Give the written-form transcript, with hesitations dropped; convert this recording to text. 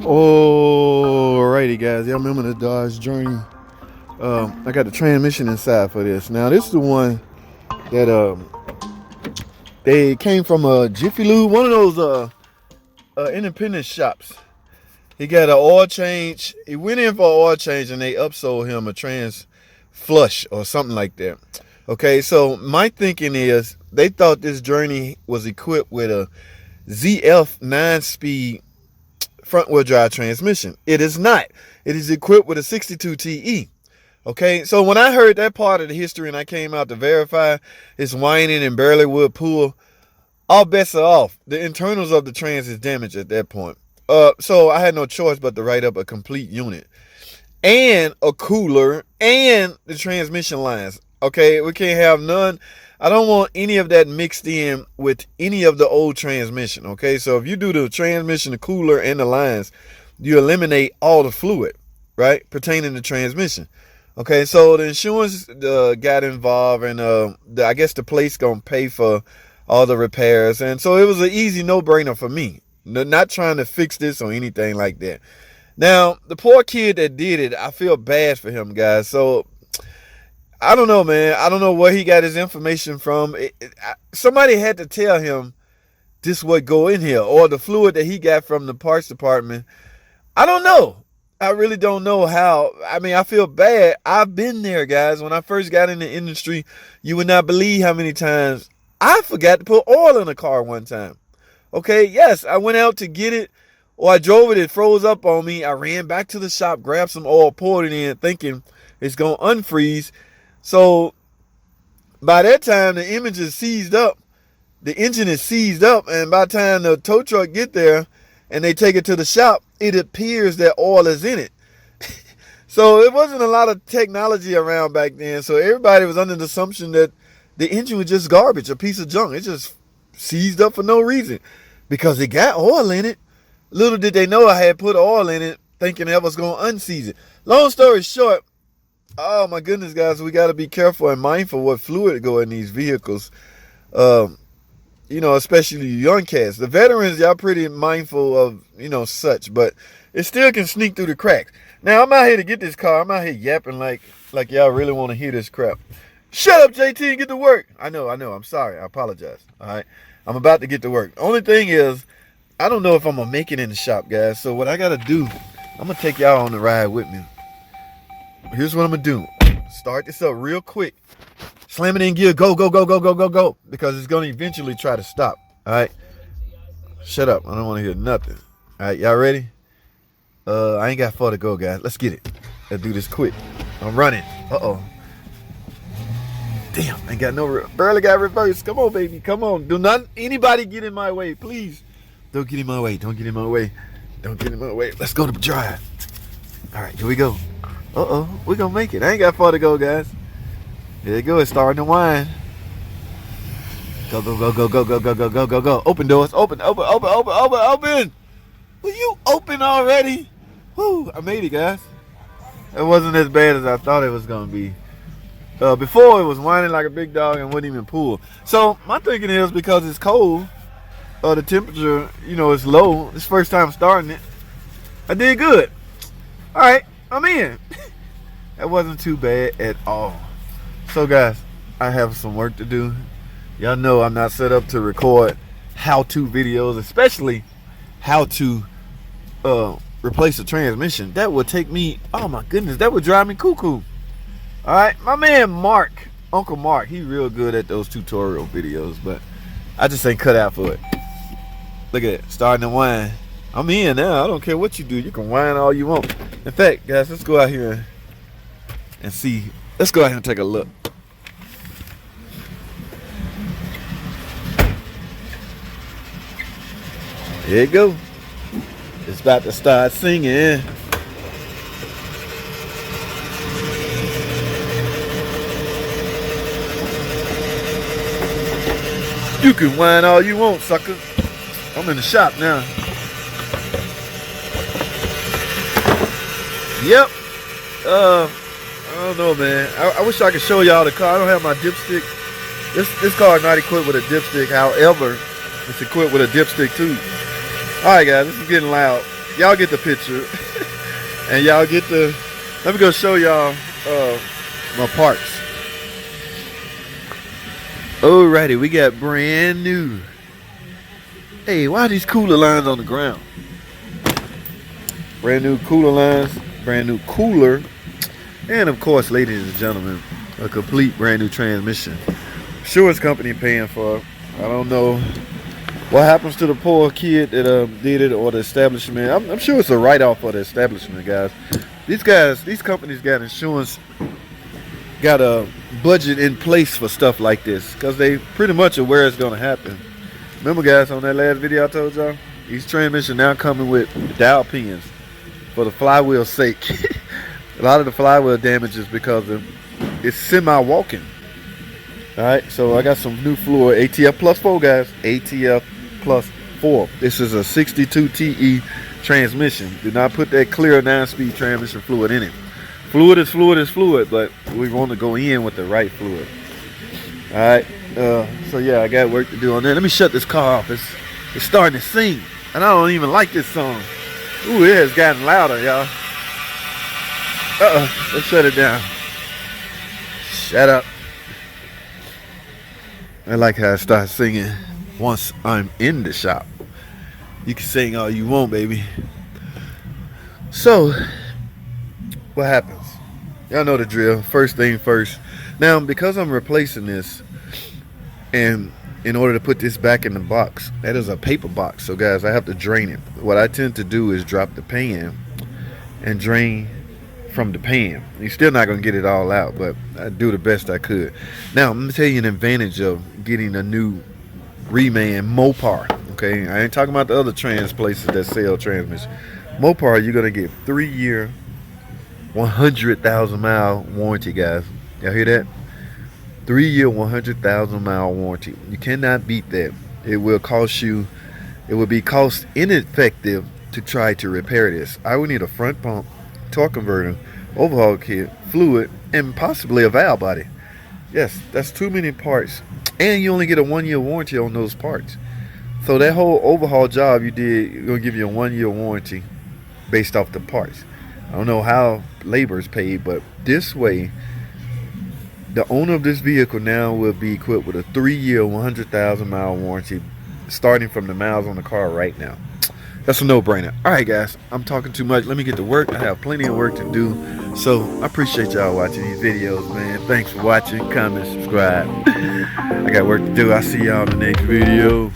Alrighty, guys. Y'all remember the Dodge Journey? I got the transmission inside for this. Now, this is the one that they came from a Jiffy Lube, one of those independent shops. He got an oil change. He went in for an oil change, and they upsold him a trans flush or something like that. Okay, so my thinking is they thought this Journey was equipped with a ZF 9-speed front wheel drive transmission. It is not. It is equipped with a 62 TE. Okay, so when I heard that part of the history and I came out to verify it's whining and barely would pull, all bets are off. The internals of the trans is damaged at that point. So I had no choice but to write up a complete unit and a cooler and the transmission lines. Okay, we can't have none. I don't want any of that mixed in with any of the old transmission. Okay, so if you do the transmission, the cooler, and the lines, you eliminate all the fluid, right, pertaining to transmission. Okay, so the insurance got involved, and I guess the place gonna pay for all the repairs, and so it was an easy no-brainer for me. Not trying to fix this or anything like that. Now, the poor kid that did it, I feel bad for him, guys. So I don't know, man. I don't know where he got his information from. Somebody had to tell him this would go in here, or the fluid that he got from the parts department. I don't know. I really don't know how. I mean, I feel bad. I've been there, guys. When I first got in the industry, you would not believe how many times I forgot to put oil in a car one time. Okay, yes, I went out to get it, or I drove it, it froze up on me. I ran back to the shop, grabbed some oil, poured it in, thinking it's going to unfreeze. So by that time, the image is seized up. The engine is seized up, and by the time the tow truck get there and they take it to the shop, it appears that oil is in it. So it wasn't a lot of technology around back then. So everybody was under the assumption that the engine was just garbage, a piece of junk. It just seized up for no reason because it got oil in it. Little did they know I had put oil in it, thinking that was going to unseize it. Long story short, oh my goodness, guys, we got to be careful and mindful what fluid go in these vehicles. You know, especially young cats. The veterans, y'all pretty mindful of, you know, such, but it still can sneak through the cracks. Now, I'm out here to get this car. I'm out here yapping like y'all really want to hear this crap. Shut up, JT, and get to work. I know. I'm sorry. I apologize. All right. I'm about to get to work. Only thing is, I don't know if I'm going to make it in the shop, guys. So what I got to do, I'm going to take y'all on the ride with me. Here's what I'm going to do. Start this up real quick. Slam it in gear. Go, go, go, go, go, go, go. Because it's going to eventually try to stop. All right. Shut up. I don't want to hear nothing. All right. Y'all ready? I ain't got far to go, guys. Let's get it. Let's do this quick. I'm running. Uh-oh. Damn, ain't got no, barely got reverse. Come on, baby, come on. Do not anybody get in my way, please. Don't get in my way, don't get in my way. Don't get in my way. Let's go to drive. All right, here we go. Uh-oh, we gonna make it. I ain't got far to go, guys. There you go, it's starting to whine. Go, go, go, go, go, go, go, go, go, go, go. Open doors, open. Will you open already? Whoo, I made it, guys. It wasn't as bad as I thought it was gonna be. Before it was whining like a big dog and wouldn't even pull. So my thinking is because it's cold, the temperature, you know, is low. It's first time starting it. I did good. All right, I'm in. That wasn't too bad at all. So guys, I have some work to do. Y'all know I'm not set up to record how-to videos, especially how to replace a transmission. That would take me, oh my goodness, that would drive me cuckoo. All right, my man Mark, Uncle Mark, he real good at those tutorial videos, but I just ain't cut out for it. Look at it, starting to whine. I'm in now. I don't care what you do. You can whine all you want. In fact, guys, let's go out here and see. Let's go out here and take a look. There you go. It's about to start singing. You can whine all you want, sucker. I'm in the shop now. Yep. I don't know, man. I wish I could show y'all the car. I don't have my dipstick. This car is not equipped with a dipstick. However, it's equipped with a dipstick too. All right, guys, this is getting loud. y'all get the picture. And y'all get the, let me go show y'all my parts. Alrighty, we got brand new. Hey, why are these cooler lines on the ground? Brand new cooler lines, brand new cooler, and of course, ladies and gentlemen, a complete brand new transmission. Insurance company paying for it. I don't know what happens to the poor kid that did it, or the establishment. I'm sure it's a write-off for the establishment, guys. These companies got insurance, got a budget in place for stuff like this, because they pretty much are where it's going to happen. Remember, guys, on that last video I told y'all, these transmissions now coming with dowel pins for the flywheel's sake. A lot of the flywheel damage is because it's semi-walking. Alright, so I got some new fluid, ATF plus 4, guys. ATF plus 4. This is a 62 TE transmission. Do not put that clear 9-speed transmission fluid in it. Fluid is fluid is fluid, but we want to go in with the right fluid. Alright, so yeah, I got work to do on that. Let me shut this car off. It's starting to sing, and I don't even like this song. Ooh, it has gotten louder, y'all. Let's shut it down. Shut up. I like how I start singing once I'm in the shop. You can sing all you want, baby. So, what happens? Y'all know the drill. First thing first. Now, because I'm replacing this, and in order to put this back in the box, that is a paper box. So, guys, I have to drain it. What I tend to do is drop the pan and drain from the pan. You're still not going to get it all out, but I do the best I could. Now, I'm going to tell you an advantage of getting a new reman Mopar. Okay, I ain't talking about the other trans places that sell transmission. Mopar, you're going to get 3-year, 100,000 mile warranty, guys. Y'all hear that? 3-year, 100,000 mile warranty. You cannot beat that. It will be cost ineffective to try to repair this. I would need a front pump, torque converter, overhaul kit, fluid, and possibly a valve body. Yes, that's too many parts, and you only get a 1-year warranty on those parts. So that whole overhaul job you did, you're gonna give you a 1-year warranty based off the parts. I don't know how labor is paid, but this way, the owner of this vehicle now will be equipped with a 3-year, 100,000 mile warranty, starting from the miles on the car right now. That's a no-brainer. Alright, guys, I'm talking too much. Let me get to work. I have plenty of work to do. So I appreciate y'all watching these videos, man. Thanks for watching. Comment, subscribe. I got work to do. I'll see y'all in the next video.